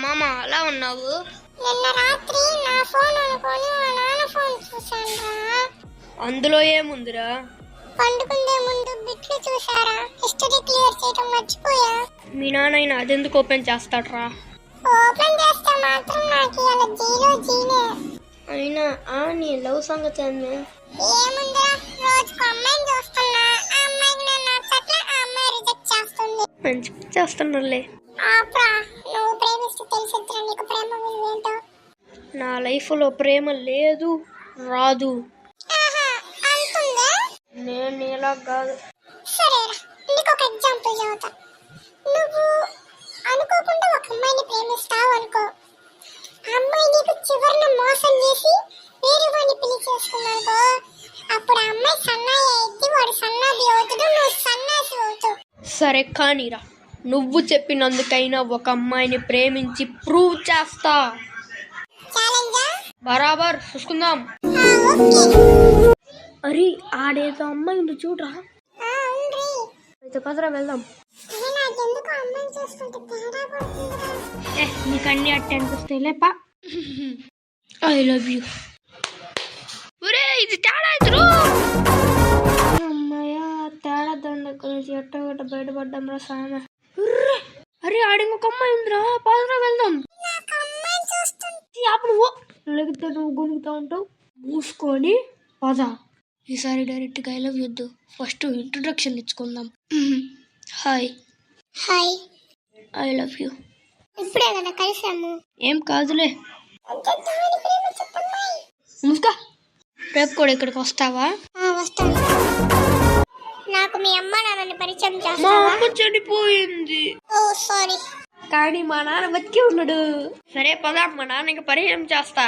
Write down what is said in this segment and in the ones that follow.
మామ అలా ఉన్నావు? నిన్న రాత్రి నా ఫోన్ అనుకొని మా నాన్న ఫోన్ చూశానురా. అందులో ఏముందిరా? పండుకుందే ముందు బిట్లు చూసారా, హిస్టరీ క్లియర్ చేయడం మర్చిపోయా. మీ నాన్న అదెందుకు ఓపెన్ చేస్తాడ్రా? ఓపెన్ చేస్తే మాత్రం నాకు ఇలా జీరో జీనే. అయినా నీ లవ్ సంగతి ఏంది? ఏముందిరా, రోజుకు అమ్మాయిని చూస్తున్నా, ఆ అమ్మాయికి నేను నచ్చట్లే, ఆ అమ్మాయి రిజెక్ట్ చేస్తుంది. మంచి చేస్తున్నారులే. ఆప్రా, నువ్వు ప్రేమిస్తే తెలిసిద్దిరా నీకు ప్రేమ విలువ ఏంటో. నా లైఫ్లో ప్రేమ లేదు, రాదు. అంతుందా? నేను ఇలా కాదు. సరేరా, నీకు ఒక ఎగ్జాంపుల్ చెబుతా. నువ్వు అనుకోకుండా ఒక అమ్మాయిని ప్రేమిస్తావు అనుకో, ఆ అమ్మాయి నీకు చివరిని మోసం చేసి వేరే వాడిని పెళ్లి చేసుకున్నాకో, అప్పుడు ఆ అమ్మాయి సన్నాయి అయితే వాడు సన్నాది అవుతాడు, నువ్వు సన్నాసి అవుతావు. సరే కానీరా, నువ్వు చెప్పినందుకైనా ఒక అమ్మాయిని ప్రేమించి ప్రూవ్ చేస్తా. ఛాలెంజా? బరాబర్ చూసుకుందాం. అరే ఆడేదో అమ్మాయి ఉంది చూడరా. అయితే పదరా వెళ్దాం. నీకు అన్ని అట్టే అనిపిస్తాయి లేపా. I love you. ఇది తేడా అమ్మాయ్యా, తేడా దండ గురించి ఎట్టో గట్ట బయటపడ్డాం రా సామె. అరే ఆడింకొక అమ్మాయి ఉందిరా, పదరా వెళ్దాం. అప్పుడు లేకపోతే నువ్వు గొనుగుతా ఉంటావు, మూసుకొని పద. ఈసారి డైరెక్ట్గా I love you. First introduction ఇచ్చుకుందాం. Hi. Hi. I love you. ఇప్పుడే కదా కలిసాము. ఏం కాదులే. ముసుకా, రేపు కూడా ఇక్కడికి వస్తావా? వస్తాను. నాకు మీ అమ్మ నాన్నని పరిచయం మా చేస్తావా? అమ్మ చనిపోయింది. ఓ సారీ. కానీ మా నాన్న బతికి ఉన్నాడు. సరే పదా, మా నాన్నకి పరిచయం చేస్తా.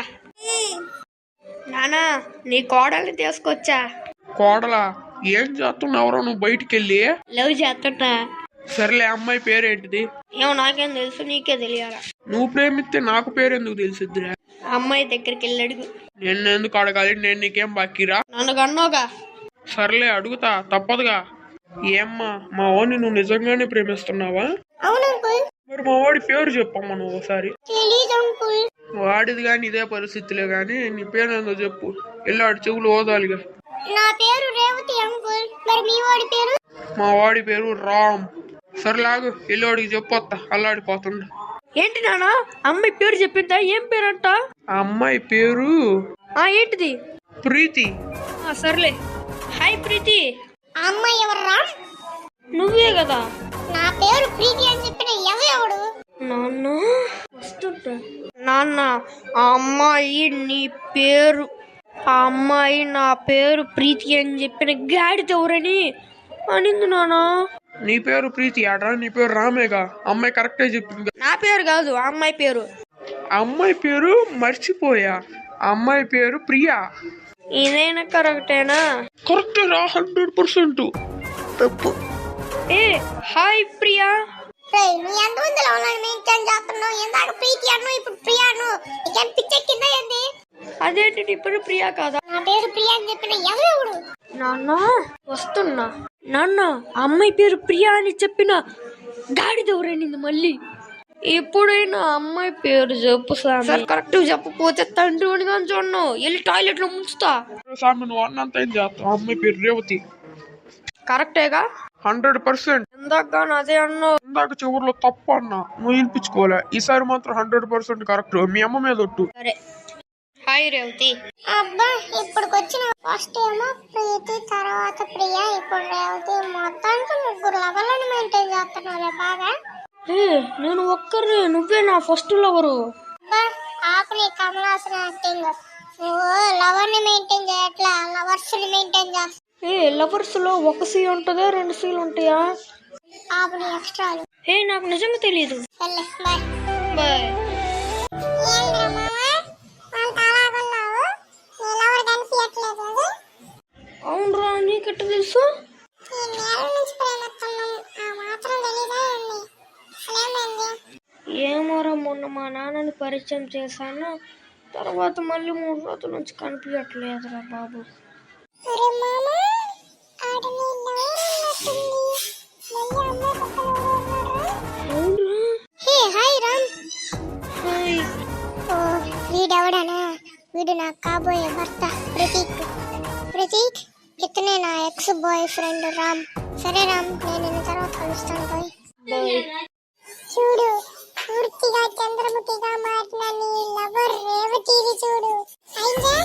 నానా, నీ కోడల్ని తీసుకొచ్చా. కోడలా? ఏం చేస్తున్నావురా నువ్వు బయటికి వెళ్ళి? లవ్ చేస్తున్నా. సర్లే, అమ్మాయి పేరేంటిది? ఏమో నాకేం తెలుసు, నీకే తెలియాలా. నువ్వు ప్రేమిస్తే నాకు పేరెందుకు తెలిసిద్దిరా? అమ్మాయి దగ్గరికి వెళ్ళి అడుగు. నేను ఎందుకు అడగాలి? నేను నీకేం బాకీరా? నన్ను కన్నోగా. సర్లే అడుగుతా, తప్పదుగా. ఏమ్మా, మా వాడిని నువ్వు నిజంగానే ప్రేమిస్తున్నావా? అవును అంకుల్. మరి మా వాడి పేరు చెప్పమ్మా నువ్వు ఒకసారి. తెలీదు అంకుల్. వాడిది కానీ ఇదే పరిస్థితిలో కానీ నీ పేరు ఏందో చెప్పు. వెళ్ళాడు చెవులు ఓదాలిగా. నా పేరు రేవతి అంకుల్. మరి మీ వాడి పేరు? మా వాడి పేరు రామ్. సర్లాగు, వెళ్ళాడికి చెప్పొత్తా, అల్లాడిపోతుండ. ఏంటి నానా, అమ్మాయి పేరు చెప్పిందా? ఏం పేరంట? ఆ అమ్మాయి పేరు ఏంటిది? ప్రీతి. సర్లే. హాయ్ ప్రీతి. ఆ అమ్మాయి ఎవరు రా? నువ్వే కదా. నా పేరు ప్రీతి అని చెప్పిన ఎవడు? నాన్న వస్తుంటా. నాన్న, ఆ అమ్మాయి నీ పేరు, ఆ అమ్మాయి నా పేరు ప్రీతి అని చెప్పిన గాడిద ఎవరని అనింది నాన్న. నీ పేరు ప్రీతి ఆడరా? నీ పేరు రామేగా. అమ్మాయి కరెక్టే చెప్పింది. నా పేరు కాదు, ఆ అమ్మాయి పేరు. అమ్మాయి పేరు మర్చిపోయా. అమ్మాయి పేరు ప్రియా. ఇదైనా కరెక్టేనా? కరెక్ట్ రా, 100%. తప్పు. హాయ్ ప్రియా. నువ్వు ఎంతమందిలో ఉన్నాను మెయింటైన్ చేస్తున్నావు? ఎందాక ప్రీతి అను, ఇప్పుడు ప్రియాను. నీకేం పిచ్చెక్కిందా ఏంది? అదేంటి నీ పేరు ప్రియా కాదా? నా పేరు ప్రియా అని చెప్పిన ఎవడు? నాన్న వస్తున్నా. నాన్న, అమ్మాయి పేరు ప్రియా అని చెప్పిన గాడిద ఎవరైంది మళ్ళీ? ఎప్పుడైనా అమ్మాయి పేరు చెప్పు సార్. కరెక్ట్ చెప్పకపోతే తండ్రి కానీ చూడను, వెళ్ళి టాయిలెట్ లో ముంచుతా. సామి, నువ్వు అన్నంత ఏం చేస్తావు? అమ్మాయి పేరు రేవతి. కరెక్టేగా? 100%. ఇందాక అదే అన్నావు. ఇందాక చివరిలో తప్పు అన్నా, నువ్వు వినిపించుకోలే. ఈసారి మాత్రం 100% కరెక్ట్. మీ అమ్మ మీద ఒట్టు. సరే. హాయ్ రేవతి. అబ్బా, ఇప్పుడు వచ్చిన ఫస్ట్ ఏమో ప్రీతి, తర్వాత ప్రియా, ఇప్పుడు రేవతి. మొత్తానికి ముగ్గురు లవర్లను మెయింటైన్ చేస్తున్నావులే బాగా. నేను ఒక్కరిని, నువ్వే నా ఫస్ట్ లవరు. ఆపు నీ కమలాసన యాక్టింగ్. నువ్వు లవర్ ని మెయింటైన్ చేయట్లా, లవర్స్ ని మెయింటైన్ చేస్తా. లవర్స్ లో ఒక సీ ఉంటుందా, 2 సీలు ఉంటాయా? ఆపు నీ ఎక్స్ట్రాలు. నాకు నిజంగా తెలియదు. Bye bye. అవునరా, నీకెట్ట తెలుసు? ఏమోరా, మొన్న మా నాన్నని పరిచయం చేశాను, తర్వాత మళ్ళీ 3 రోజుల నుంచి కనిపించట్లేదురా బాబు. ఎవడనా వీడు నా కాబోయే భర్త ప్రతీక్. ప్రతీక్ ఇతనే నా ఎక్స్ బాయ్ ఫ్రెండ్ రామ్. సరే రామ్, నేను నిన్న తర్వాత కలుస్తాను బాయ్. చూడు, పూర్తిగా చంద్రముఖిగా మారిన నీ లవర్ రేవతిని చూడు. అయిందా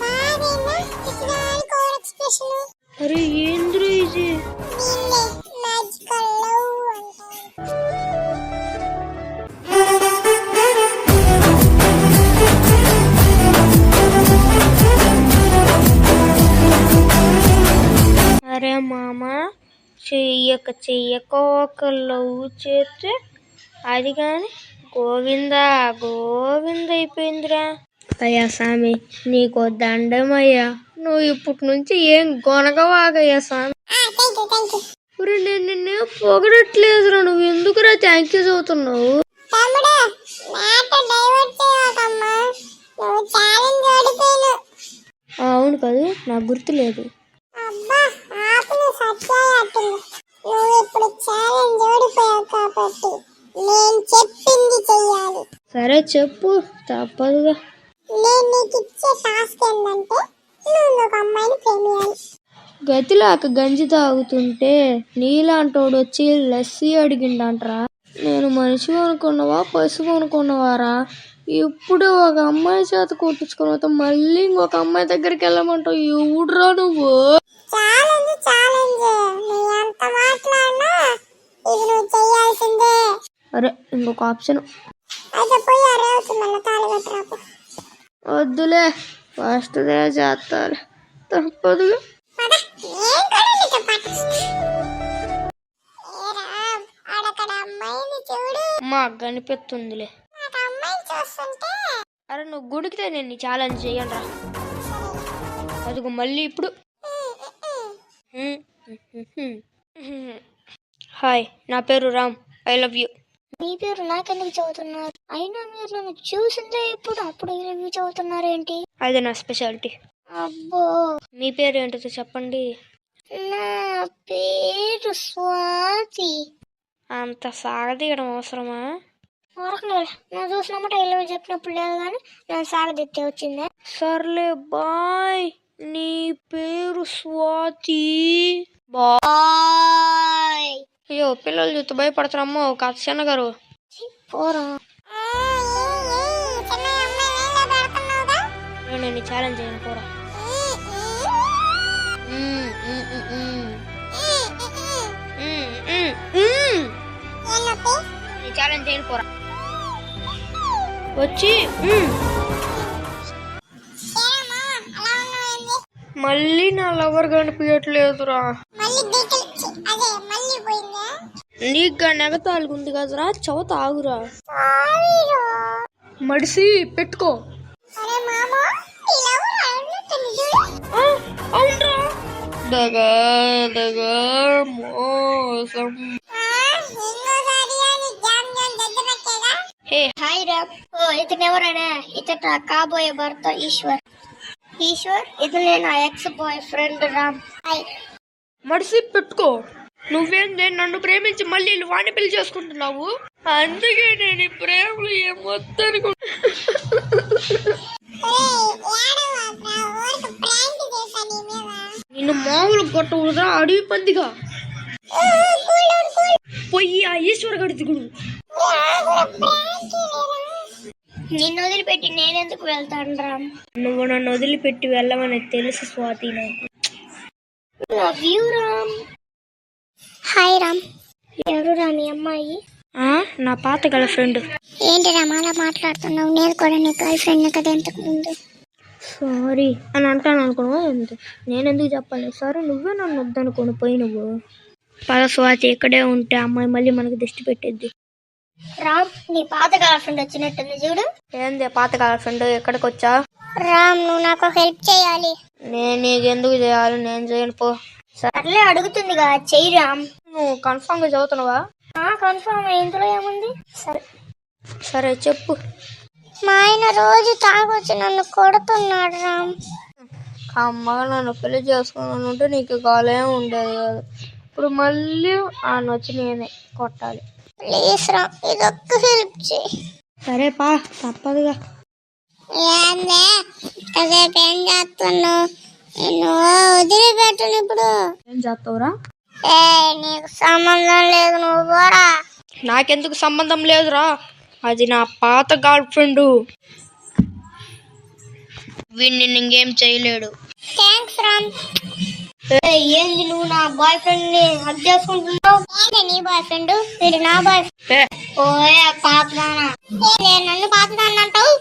బాగైందా ఇతగాని కోర్ ఎక్స్ప్రెషన్? అరే ఏంద్ర ఇది? దీన్నే మ్యాజికల్ లవ్ అంటారు. అరే మామ, చెయ్యక ఒక లవ్ చేస్తే అది కానీ గోవిందా గోవింద అయిపోయిందిరా. అయ్యా స్వామి, నీకో దండమయ్యా, నువ్వు ఇప్పటి నుంచి ఏం గొనగవాగయ్యా స్వామి. ఇప్పుడు నేను నిన్నే పొగడట్లేదురా, నువ్వు ఎందుకురా థ్యాంక్ యూ చదువుతున్నావు? తమ్ముడు, మ్యాటర్ డైవర్ట్ చేయకమ్మా, నువ్వు ఛాలెంజ్ ఓడిపోయాను. అవును కదా, నాకు గుర్తులేదు. అబ్బా ఆపును సత్యాయట్టుంది. నువ్వు ఇప్పుడు ఛాలెంజ్ ఓడిపోయావు కాబట్టి నేను చెప్పింది చెయ్యాలి. సరే చెప్పు, తప్పదుగా. నేను నీకు ఇచ్చే టాస్క్ ఏంటంటే నువ్వు ఒక అమ్మాయిని ప్రేమియాలి. గతిలాక గంజి తాగుతుంటే నీలాంటోడు వచ్చి లస్సీ అడిగిండంటరా. నేను మనిషి అనుకున్నావా పశువు అనుకున్నవారా? ఇప్పుడు ఒక అమ్మాయి చేత కొట్టించుకున్న మళ్ళీ ఇంకొక అమ్మాయి దగ్గరికి వెళ్ళమంటావు. ఎవడురా నువ్వు? ఛాలెంజ్ ఛాలెంజ్, నువ్వు ఎంత మాట్లాడినా ఇది నువ్వు చేయాల్సిందే. అరే ఇంకొక ఆప్షన్. అయితే పోయి ఆ రేవతి మళ్ళీ తాళగట్టరాపు. వద్దులే, ఫస్ట్ దే చేస్తారు, తప్పదుగా. మా కనిపిస్తుందిలే. అరే నువ్వు గుడికితే నేను ఛాలెంజ్ చెయ్యను రా. అదిగో మళ్ళీ ఇప్పుడు. హాయ్, నా పేరు రామ్, ఐ లవ్ యూ. మీ పేరు నాకెందుకు చదువుతున్నారు? అయినా మీరు నన్ను చూసిందే ఇప్పుడు, అప్పుడు ఐ లవ్ యూ చదువుతున్నారేంటి? అదే నా స్పెషాలిటీ. అబ్బో, మీ పేరు ఏంటో చెప్పండి. నా పేరు స్వాతి. అంత సాగదీయడం అవసరమా? నువ్వు చూసినప్పుడు ఐ లవ్ యూ చెప్పినప్పుడు లేదు కానీ నేను సాగదెత్తే వచ్చిందే. సర్లే బాయ్. నీ పేరు స్వాతి. బాయ్. అయ్యో, పిల్లలు చూస్తే భయపడతారమ్మో కాదు చిన్నగారు. పోరా. నేను ఛాలెంజ్ చేయను, పోరా. ఛాలెంజ్ చేయను, పోరా. వచ్చి మళ్ళీ నా లవర్ కనిపించట్లేదురా. నీకు నెగతాలుగు ఉంది కదరా, చవత ఆగురా. మడిసి పెట్టుకో. అవునరా, దగా దగా మోసం. Hey hi Ram. ఓ ఇతను ఎవరైనా? ఇతను నా కాబోయే భర్త ఈశ్వర్. ఈశ్వర్, ఇతనే నా ex boyfriend Ram. Hi. మడిసి పెట్టుకో. నువ్వేందే నన్ను ప్రేమించి మళ్ళీ వాణ్ణి పెళ్లి చేసుకుంటున్నావు? అందుకే నేను ఈ ప్రేమలు ఏమొద్దనుకుంటా. నిన్ను మామూలు కొట్టకూడదా, అడవి పందిగా. పొయ్యి ఆ ఈశ్వర్ గడి దిగుడు. నిన్ను వదిలిపెట్టి నేనెందుకు వెళ్తాను రామ్? నువ్వు నన్ను వదిలిపెట్టి వెళ్ళమని తెలుసు స్వాతి నాకు. Love you Ram. Hi Ram. ఎవరు రామ్ ఈ అమ్మాయి? నా పాత గర్ల్ ఫ్రెండ్. ఏంటి రామ్ అలా మాట్లాడుతున్నావు? నేను కూడా నీ గర్ల్ ఫ్రెండ్ కదా ఇంతకు ముందు. సారీ అని అంటాను అనుకున్నావా? నేను ఎందుకు చెప్పాలి? సరే నువ్వే నన్ను వద్దనుకోని పోయి నువ్వు. పద స్వాతి, ఇక్కడే ఉంటే అమ్మాయి మళ్ళీ మనకు దిష్టి పెట్టిద్ది. రామ్, నీ పాత గర్ల్ ఫ్రెండ్ వచ్చినట్టుంది చూడు. ఏంది పాత గర్ల్ ఫ్రెండ్? ఎక్కడికి వచ్చా? రామ్, నువ్వు నాకు హెల్ప్ చేయాలి. నేను నీకు ఎందుకు చేయాలి? నేను చేయను, పో. సర్లే, అడుగుతుందిగా, చెయ్యి రామ్. నువ్వు కన్ఫామ్ గా చదువుతున్నావా? కన్ఫామ్. ఇందులో ఏముంది? సరే సరే చెప్పు. మా ఆయన రోజు తాగొచ్చి నన్ను కొడుతున్నాడు రామ్. అమ్మగా నన్ను పెళ్లి చేసుకున్నాను ఉంటే నీకు కాలే ఉండేది కాదు. ఇప్పుడు మళ్ళీ ఆయన వచ్చి నేనే కొట్టాలి. ప్లీజ్ రామ్, ఇదొక్క హెల్ప్ చేయి. సరే పా, తప్పదుగా. ఏందే కాసేపు ఏం చేస్తున్నావు? నేను వదిలిపెట్టను ఇప్పుడు. ఏం చేస్తావురా? ఏ నీకు సంబంధం లేదు, నువ్వు పోరా. నాకెందుకు సంబంధం లేదురా, అది నా పాత గర్ల్ ఫ్రెండ్. వీడిని ఇంకేం చేయలేడు. థ్యాంక్స్ రామ్. ఏంది నువ్వు నా బాయ్ ఫ్రెండ్ ని హక్ చేసుకుంటున్నావు? ఏంటి నీ బాయ్ ఫ్రెండ్? వీడు నా బాయ్ ఫ్రెండ్. ఓయే పాతదానా, నన్ను పాతదాన్ని అంటావు?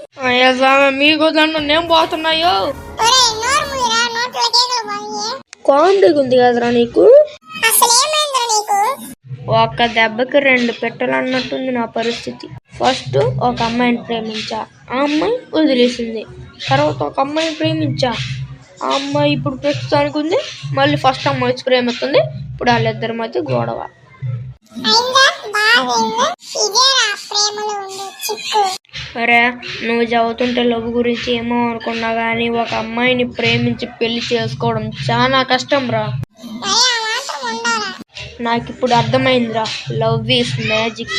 మీకు దాంట్లో నేను పోతున్నాయో. ఒరేయ్ నోరు మూయరా, నోట్లో కేకలు పోయి. కామెడీగా ఉంది కదరా నీకు? అసలు ఏమైందిరా నీకు? ఒక్క దెబ్బకి 2 పెట్టెలు అన్నట్టుంది నా పరిస్థితి. ఫస్ట్ ఒక అమ్మాయిని ప్రేమించా, ఆ అమ్మాయి వదిలేసింది. తర్వాత ఒక అమ్మాయిని ప్రేమించా, ఆ అమ్మాయి ఇప్పుడు ప్రస్తుతానికి ఉంది. మళ్ళీ ఫస్ట్ అమ్మాయి వచ్చి ప్రేమిస్తుంది. ఇప్పుడు వాళ్ళిద్దరి మధ్య గొడవ. అయిందా? బాగైందా? ఇదేరా ప్రేమలో ఉండే చిక్కు. అరే నువ్వు చదువుతుంటే లవ్ గురించి ఏమో అనుకున్నా కానీ ఒక అమ్మాయిని ప్రేమించి పెళ్లి చేసుకోవడం చాలా కష్టం రా. మరి ఆ మాత్రం ఉండాలా? నాకు ఇప్పుడు అర్థమైందిరా, లవ్ ఈస్ మ్యాజిక్.